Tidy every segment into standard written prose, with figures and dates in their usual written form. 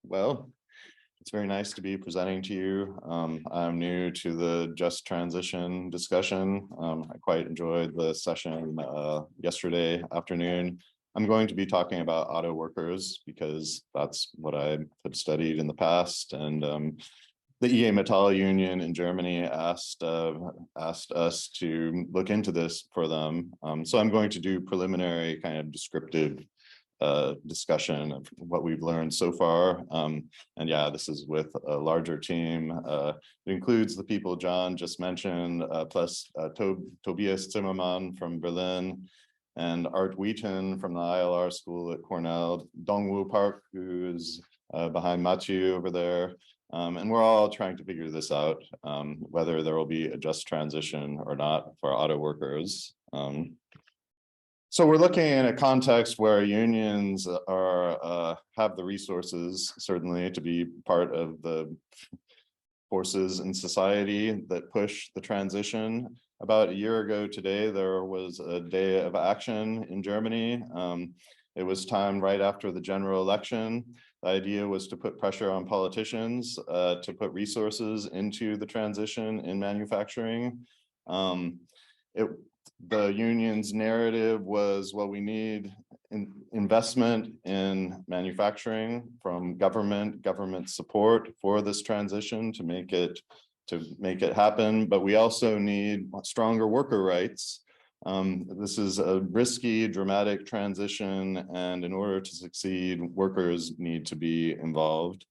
Well, it's very nice to be presenting to you. I'm new to the just transition discussion. I quite enjoyed the session yesterday afternoon. I'm going to be talking about auto workers because that's what I have studied in the past. And the EA Metall union in Germany asked us to look into this for them. So I'm going to do preliminary kind of descriptive discussion of what we've learned so far. And yeah, this is with a larger team. It includes the people John just mentioned, plus Tobias Zimmermann from Berlin, and Art Wheaton from the ILR school at Cornell, Dongwoo Park, who's behind Mathieu over there. And we're all trying to figure this out, whether there will be a just transition or not for auto workers. So we're looking in a context where unions are have the resources, certainly, to be part of the forces in society that push the transition. About a year ago today, there was a day of action in Germany. It was timed right after the general election. The idea was to put pressure on politicians to put resources into the transition in manufacturing. The union's narrative was, well, we need investment in manufacturing from government support for this transition to make it happen, but we also need stronger worker rights. This is a risky, dramatic transition, and in order to succeed, workers need to be involved.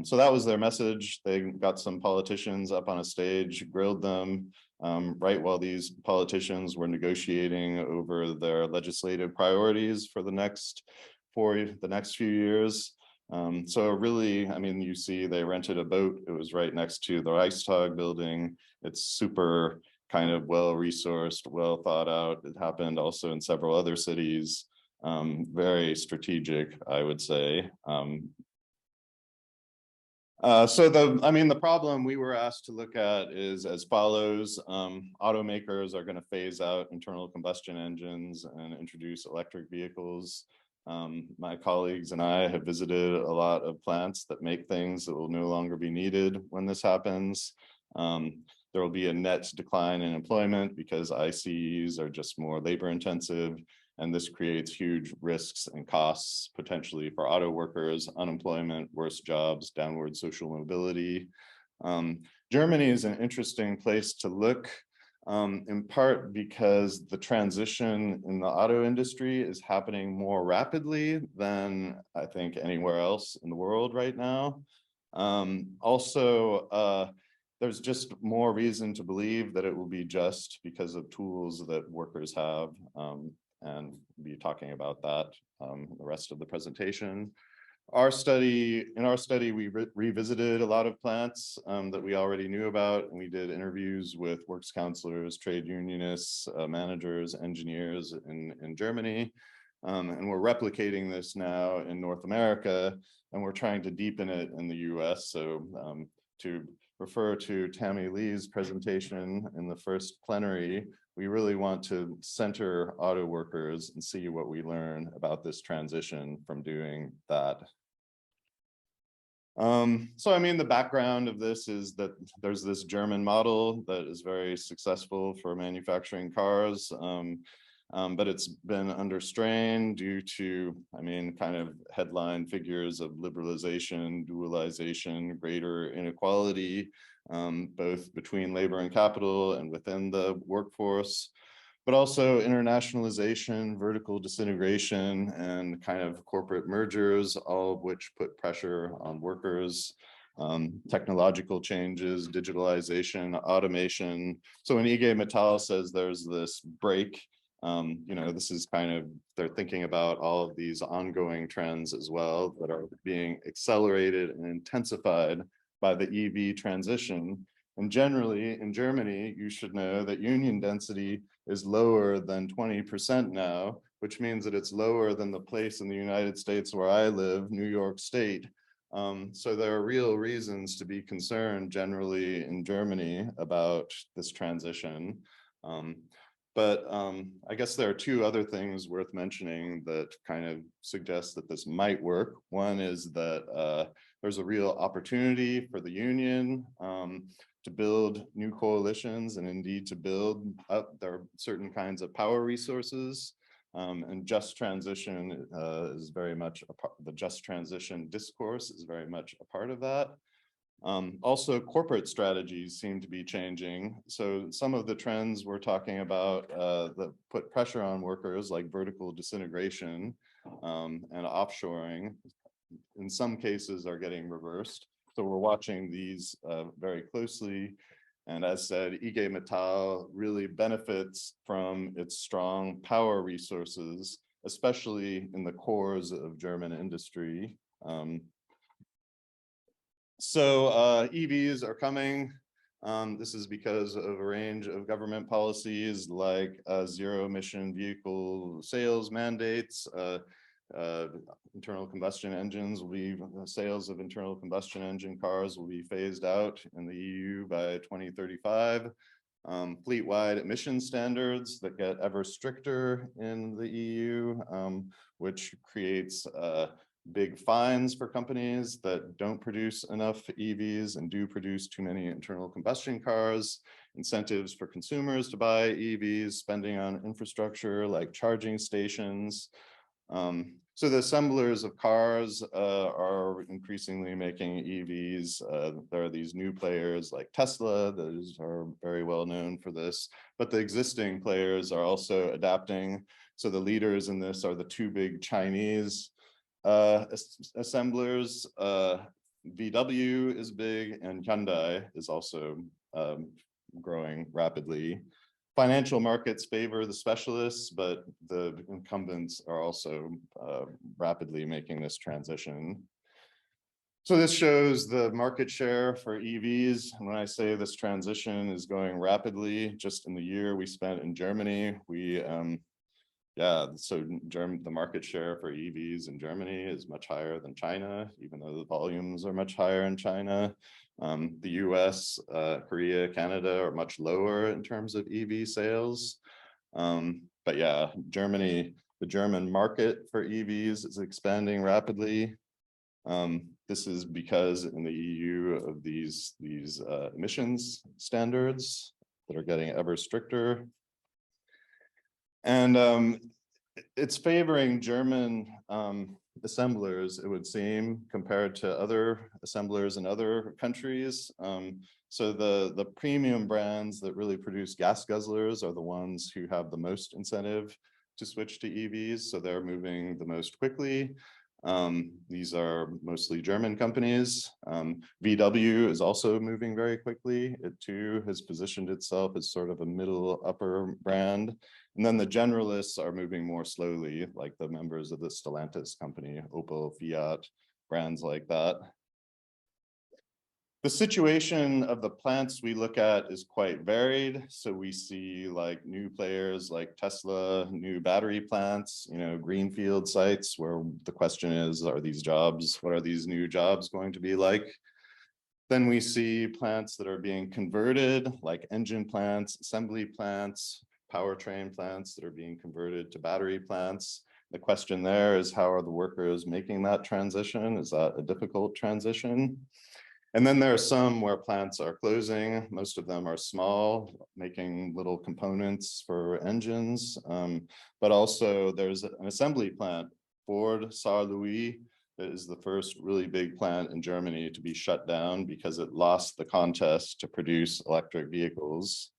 So that was their message. They got some politicians up on a stage, grilled them, right while these politicians were negotiating over their legislative priorities for the next few years. So really, I mean, you see they rented a boat. It was right next to the Reichstag building. It's super kind of well-resourced, well thought out. It happened also in several other cities. Very strategic, I would say. So the problem we were asked to look at is as follows. Automakers are going to phase out internal combustion engines and introduce electric vehicles. My colleagues and I have visited a lot of plants that make things that will no longer be needed when this happens. There will be a net decline in employment because ICEs are just more labor intensive. And this creates huge risks and costs potentially for auto workers, unemployment, worse jobs, downward social mobility. Germany is an interesting place to look, in part because the transition in the auto industry is happening more rapidly than I think anywhere else in the world right now. There's just more reason to believe that it will be just because of tools that workers have. And we'll be talking about that the rest of the presentation. In our study, we revisited a lot of plants that we already knew about, and we did interviews with works counselors, trade unionists, managers, engineers in Germany. And we're replicating this now in North America, and we're trying to deepen it in the US. So to refer to Tammy Lee's presentation in the first plenary, we really want to center auto workers and see what we learn about this transition from doing that. So I mean, the background of this is that there's this German model that is very successful for manufacturing cars, but it's been under strain due to, I mean, kind of headline figures of liberalization, dualization, greater inequality, both between labor and capital and within the workforce, but also internationalization, vertical disintegration, and kind of corporate mergers, all of which put pressure on workers, technological changes, digitalization, automation. So when IG Metall says there's this break, this is kind of, they're thinking about all of these ongoing trends as well that are being accelerated and intensified by the EV transition. And generally in Germany, you should know that union density is lower than 20% now, which means that it's lower than the place in the United States where I live, New York State. So there are real reasons to be concerned generally in Germany about this transition. But I guess there are two other things worth mentioning that kind of suggest that this might work. One is that there's a real opportunity for the union to build new coalitions and indeed to build up their certain kinds of power resources. And just transition is very much a part, the just transition discourse is very much a part of that. Also, corporate strategies seem to be changing. So some of the trends we're talking about that put pressure on workers, like vertical disintegration and offshoring, in some cases are getting reversed. So we're watching these very closely. And as said, IG Metall really benefits from its strong power resources, especially in the cores of German industry. So EVs are coming. This is because of a range of government policies like zero emission vehicle sales mandates. Internal combustion engines will be, sales of internal combustion engine cars will be phased out in the EU by 2035. Fleet-wide emission standards that get ever stricter in the EU, which creates big fines for companies that don't produce enough EVs and do produce too many internal combustion cars, incentives for consumers to buy EVs, spending on infrastructure like charging stations. So the assemblers of cars are increasingly making EVs. There are these new players like Tesla that are very well known for this, but the existing players are also adapting. So the leaders in this are the two big Chinese assemblers. VW is big and Hyundai is also growing rapidly. Financial markets favor the specialists, but the incumbents are also rapidly making this transition. So this shows the market share for EVs. And when I say this transition is going rapidly, just in the year we spent in Germany, so the market share for EVs in Germany is much higher than China, even though the volumes are much higher in China. The US, Korea, Canada are much lower in terms of EV sales. But yeah, Germany, the German market for EVs is expanding rapidly. This is because in the EU of these emissions standards that are getting ever stricter. And it's favoring German assemblers, it would seem, compared to other assemblers in other countries. So the premium brands that really produce gas guzzlers are the ones who have the most incentive to switch to EVs. So they're moving the most quickly. These are mostly German companies. VW is also moving very quickly. It too has positioned itself as sort of a middle upper brand. And then the generalists are moving more slowly, like the members of the Stellantis company, Opel, Fiat, brands like that. The situation of the plants we look at is quite varied. So we see like new players like Tesla, new battery plants, greenfield sites where the question is, are these jobs, what are these new jobs going to be like? Then we see plants that are being converted, like engine plants, assembly plants, powertrain plants that are being converted to battery plants. The question there is, how are the workers making that transition? Is that a difficult transition? And then there are some where plants are closing. Most of them are small, making little components for engines. But also there's an assembly plant, Ford Saarlouis, that is the first really big plant in Germany to be shut down because it lost the contest to produce electric vehicles.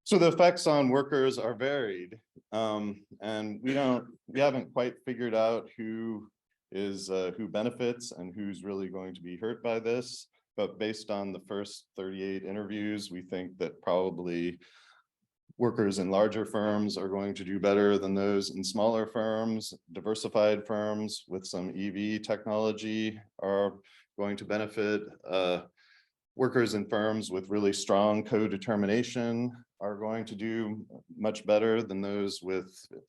So the effects on workers are varied, and we haven't quite figured out who benefits and who's really going to be hurt by this. But based on the first 38 interviews, we think that probably workers in larger firms are going to do better than those in smaller firms. Diversified firms with some EV technology are going to benefit. Workers in firms with really strong co-determination are going to do much better than those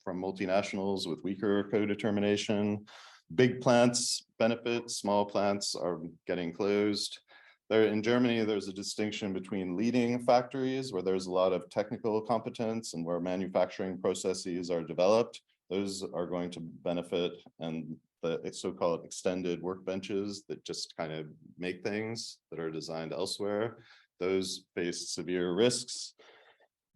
from multinationals with weaker co-determination. Big plants benefit, small plants are getting closed. There in Germany, there's a distinction between leading factories where there's a lot of technical competence and where manufacturing processes are developed. Those are going to benefit, and the so-called extended workbenches that just kind of make things that are designed elsewhere, those face severe risks.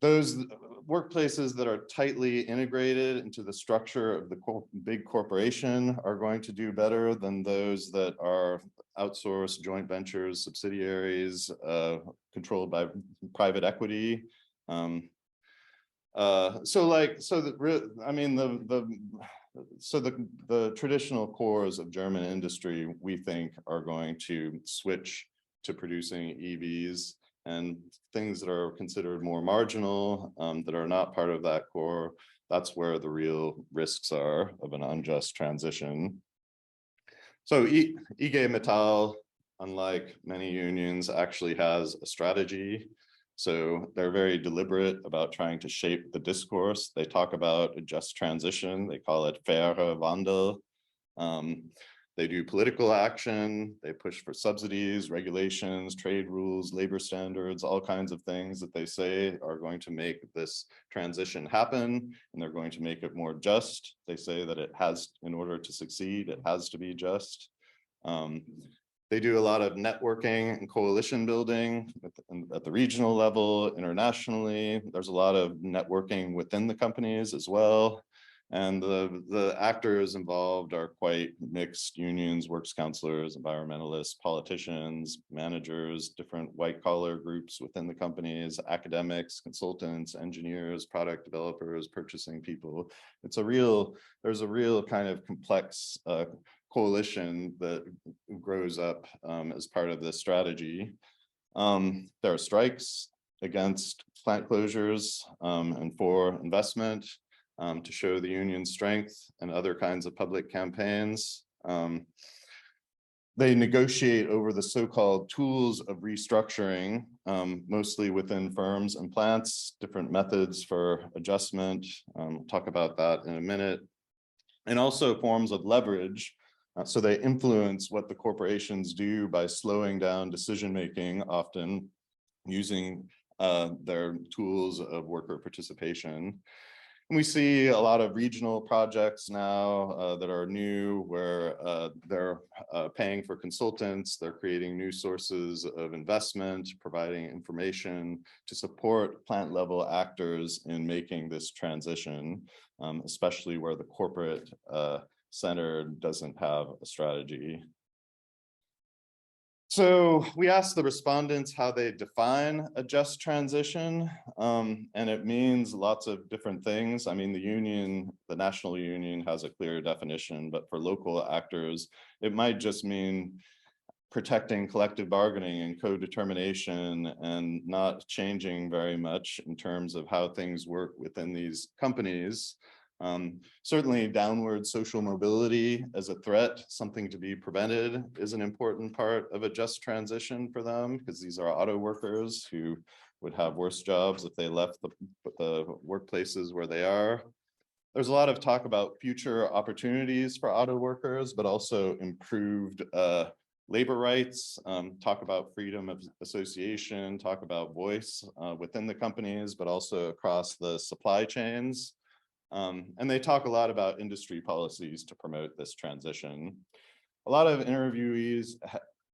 Those workplaces that are tightly integrated into the structure of the big corporation are going to do better than those that are outsourced joint ventures, subsidiaries, controlled by private equity. The traditional cores of German industry, we think, are going to switch to producing EVs, and things that are considered more marginal, that are not part of that core, that's where the real risks are of an unjust transition. So IG Metall, unlike many unions, actually has a strategy. So they're very deliberate about trying to shape the discourse. They talk about a just transition. They call it faire Wandel. They do political action. They push for subsidies, regulations, trade rules, labor standards, all kinds of things that they say are going to make this transition happen, and they're going to make it more just. They say that it has, in order to succeed, it has to be just. They do a lot of networking and coalition building at the regional level, internationally. There's a lot of networking within the companies as well. And the actors involved are quite mixed: unions, works councilors, environmentalists, politicians, managers, different white collar groups within the companies, academics, consultants, engineers, product developers, purchasing people. There's a real kind of complex coalition that grows up as part of this strategy. There are strikes against plant closures and for investment, to show the union's strength, and other kinds of public campaigns. They negotiate over the so-called tools of restructuring, mostly within firms and plants, different methods for adjustment. We'll talk about that in a minute. And also forms of leverage. So they influence what the corporations do by slowing down decision-making, often using their tools of worker participation. And we see a lot of regional projects now that are new, where they're paying for consultants, they're creating new sources of investment, providing information to support plant level actors in making this transition, especially where the corporate center doesn't have a strategy. So we asked the respondents how they define a just transition, and it means lots of different things. I mean, the national union has a clear definition, but for local actors, it might just mean protecting collective bargaining and co-determination and not changing very much in terms of how things work within these companies. Certainly downward social mobility as a threat, something to be prevented, is an important part of a just transition for them, because these are auto workers who would have worse jobs if they left the workplaces where they are. There's a lot of talk about future opportunities for auto workers, but also improved labor rights, talk about freedom of association, talk about voice within the companies, but also across the supply chains. And they talk a lot about industry policies to promote this transition. A lot of interviewees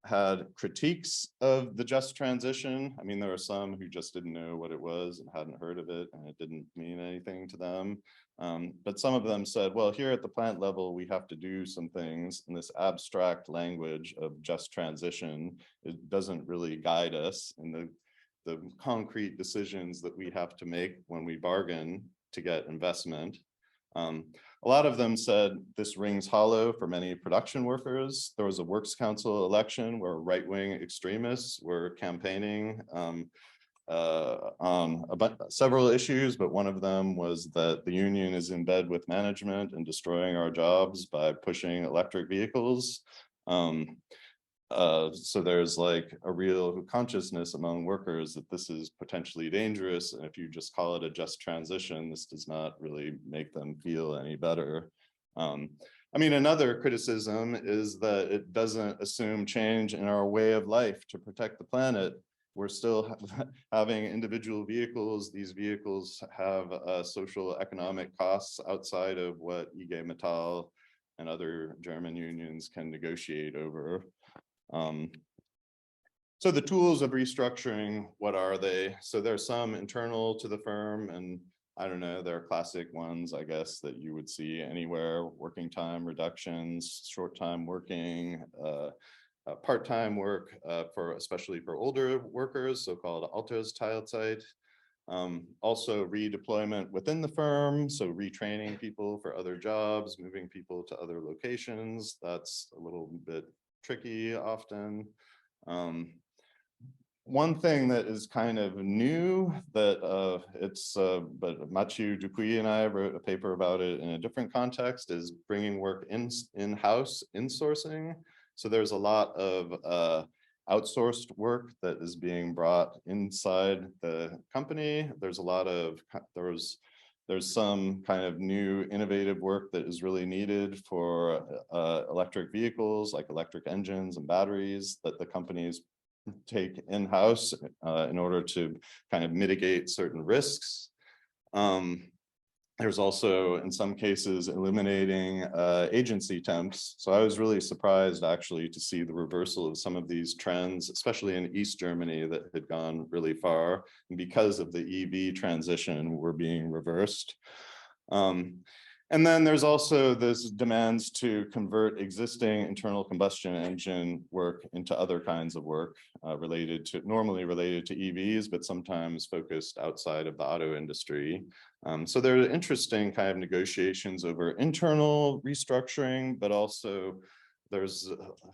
had critiques of the just transition. I mean, there were some who just didn't know what it was and hadn't heard of it, and it didn't mean anything to them. But some of them said, well, here at the plant level, we have to do some things, and this abstract language of just transition, it doesn't really guide us in the concrete decisions that we have to make when we bargain to get investment. A lot of them said this rings hollow for many production workers. There was a works council election where right-wing extremists were campaigning on several issues, but one of them was that the union is in bed with management and destroying our jobs by pushing electric vehicles. So there's like a real consciousness among workers that this is potentially dangerous, and if you just call it a just transition, this does not really make them feel any better. I mean, another criticism is that it doesn't assume change in our way of life to protect the planet. We're still having individual vehicles. These vehicles have social economic costs outside of what IG Metall and other German unions can negotiate over. So the tools of restructuring, what are they? So there's some internal to the firm, and I don't know, there are classic ones, I guess, that you would see anywhere: working time reductions, short time working, part-time work especially for older workers, so-called Altersteilzeit. Also redeployment within the firm, so retraining people for other jobs, moving people to other locations. That's a little bit tricky often. One thing that is kind of new that but Mathieu Dupuis and I wrote a paper about it in a different context, is bringing work in-house, insourcing. So there's a lot of outsourced work that is being brought inside the company. There's a lot of, there's some kind of new innovative work that is really needed for electric vehicles, like electric engines and batteries, that the companies take in-house in order to kind of mitigate certain risks. There's also, in some cases, eliminating agency temps. So I was really surprised actually to see the reversal of some of these trends, especially in East Germany, that had gone really far. And because of the EV transition, were being reversed. And then there's also this demands to convert existing internal combustion engine work into other kinds of work normally related to EVs, but sometimes focused outside of the auto industry. So there are interesting kind of negotiations over internal restructuring, but also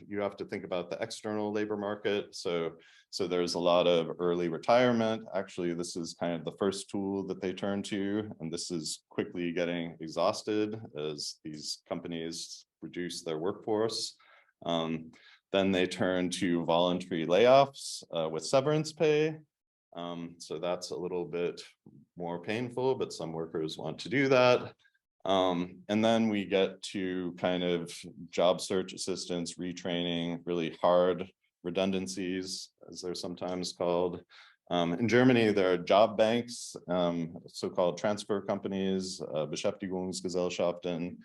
you have to think about the external labor market. So there's a lot of early retirement. Actually, this is kind of the first tool that they turn to, and this is quickly getting exhausted as these companies reduce their workforce. Then they turn to voluntary layoffs with severance pay. So that's a little bit more painful, but some workers want to do that. And then we get to kind of job search assistance, retraining, really hard redundancies, as they're sometimes called. In Germany, there are job banks, so-called transfer companies, Beschäftigungsgesellschaften,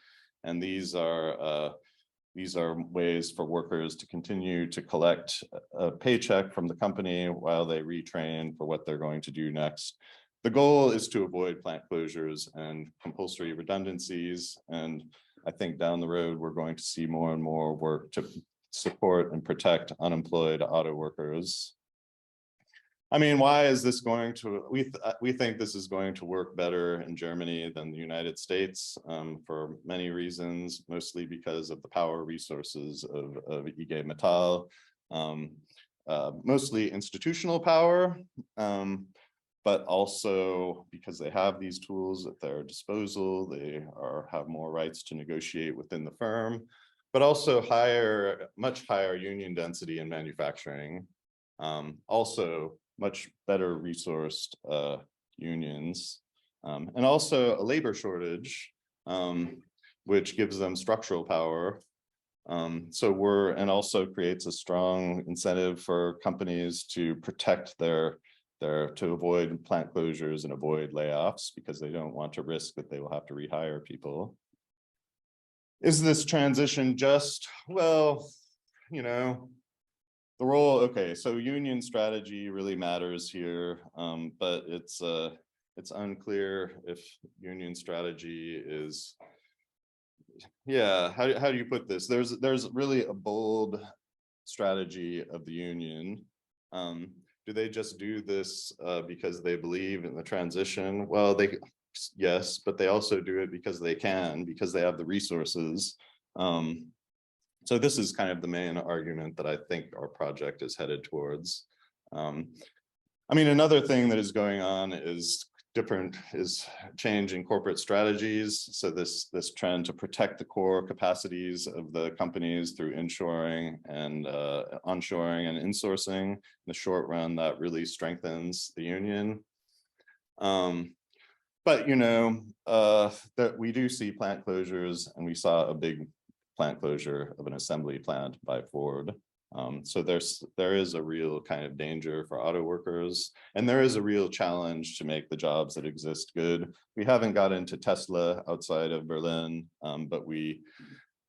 and these are ways for workers to continue to collect a paycheck from the company while they retrain for what they're going to do next. The goal is to avoid plant closures and compulsory redundancies. And I think down the road, we're going to see more and more work to support and protect unemployed auto workers. I mean, why is this going to, we think this is going to work better in Germany than the United States for many reasons, mostly because of the power resources of IG Metall, mostly institutional power, but also because they have these tools at their disposal, they have more rights to negotiate within the firm, but also much higher union density in manufacturing. Also much better resourced unions, and also a labor shortage, which gives them structural power. And also creates a strong incentive for companies to protect to avoid plant closures and avoid layoffs, because they don't want to risk that they will have to rehire people. Is this transition just, well, you know, the role, okay, so union strategy really matters here, but it's unclear if union strategy is, yeah, how do you put this? There's really a bold strategy of the union. Do they just do this because they believe in the transition? Well, yes, but they also do it because they can, because they have the resources. So this is kind of the main argument that I think our project is headed towards. I mean, another thing that is going on is change in corporate strategies. So this trend to protect the core capacities of the companies through inshoring and onshoring and insourcing. In the short run, that really strengthens the union. But you know, that we do see plant closures, and we saw a big plant closure of an assembly plant by Ford. So there is a real kind of danger for auto workers, and there is a real challenge to make the jobs that exist good. We haven't got into Tesla outside of Berlin, but we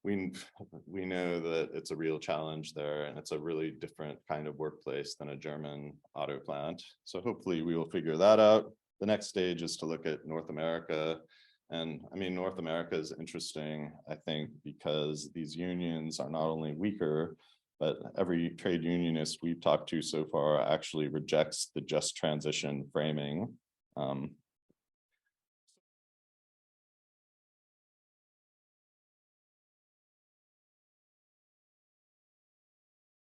know that it's a real challenge there, and it's a really different kind of workplace than a German auto plant. So hopefully we will figure that out. The next stage is to look at North America. And I mean, North America is interesting, I think, because these unions are not only weaker, but every trade unionist we've talked to so far actually rejects the just transition framing.